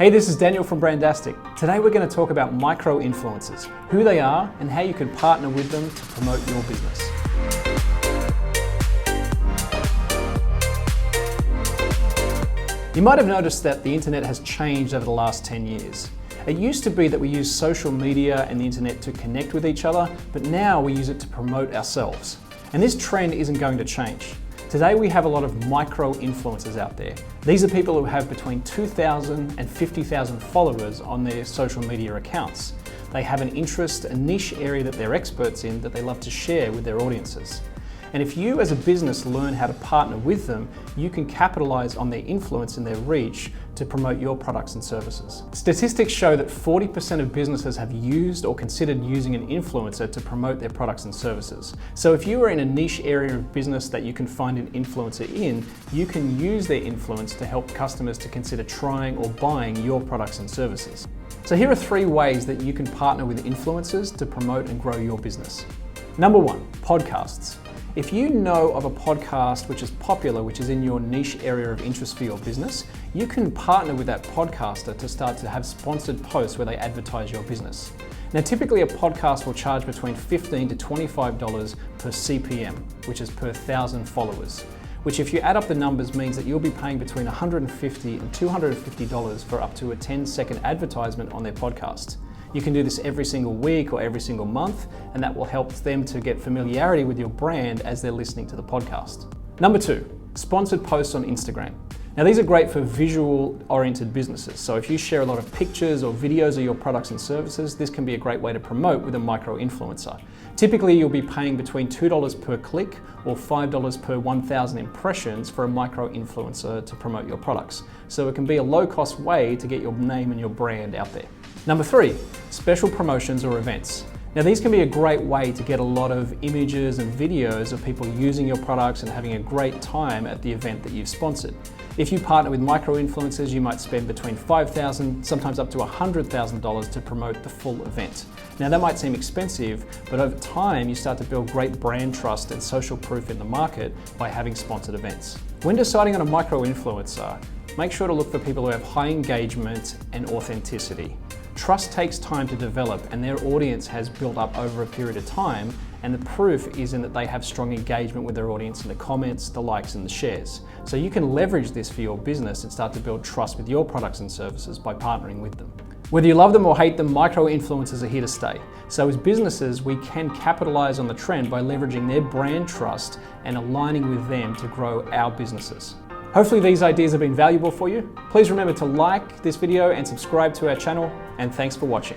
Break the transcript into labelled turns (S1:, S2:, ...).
S1: Hey, this is Daniel from Brandastic. Today we're going to talk about micro-influencers, who they are and how you can partner with them to promote your business. You might have noticed that the internet has changed over the last 10 years. It used to be that we used social media and the internet to connect with each other, but now we use it to promote ourselves. And this trend isn't going to change. Today we have a lot of micro-influencers out there. These are people who have between 2,000 and 50,000 followers on their social media accounts. They have an interest, a niche area that they're experts in that they love to share with their audiences. And if you as a business learn how to partner with them, you can capitalize on their influence and their reach to promote your products and services. Statistics show that 40% of businesses have used or considered using an influencer to promote their products and services. So if you are in a niche area of business that you can find an influencer in, you can use their influence to help customers to consider trying or buying your products and services. So here are 3 ways that you can partner with influencers to promote and grow your business. Number 1, podcasts. If you know of a podcast which is popular, which is in your niche area of interest for your business, you can partner with that podcaster to start to have sponsored posts where they advertise your business. Now, typically a podcast will charge between $15 to $25 per CPM, which is per 1,000 followers, which if you add up the numbers means that you'll be paying between $150 and $250 for up to a 10-second advertisement on their podcast. You can do this every single week or every single month, and that will help them to get familiarity with your brand as they're listening to the podcast. Number 2, sponsored posts on Instagram. Now these are great for visual-oriented businesses. So if you share a lot of pictures or videos of your products and services, this can be a great way to promote with a micro-influencer. Typically you'll be paying between $2 per click or $5 per 1,000 impressions for a micro-influencer to promote your products. So it can be a low-cost way to get your name and your brand out there. Number 3, special promotions or events. Now these can be a great way to get a lot of images and videos of people using your products and having a great time at the event that you've sponsored. If you partner with micro-influencers, you might spend between $5,000, sometimes up to $100,000 to promote the full event. Now that might seem expensive, but over time you start to build great brand trust and social proof in the market by having sponsored events. When deciding on a micro-influencer, make sure to look for people who have high engagement and authenticity. Trust takes time to develop and their audience has built up over a period of time, and the proof is in that they have strong engagement with their audience in the comments, the likes and the shares. So you can leverage this for your business and start to build trust with your products and services by partnering with them. Whether you love them or hate them, micro-influencers are here to stay. So as businesses, we can capitalize on the trend by leveraging their brand trust and aligning with them to grow our businesses. Hopefully these ideas have been valuable for you. Please remember to like this video and subscribe to our channel, and thanks for watching.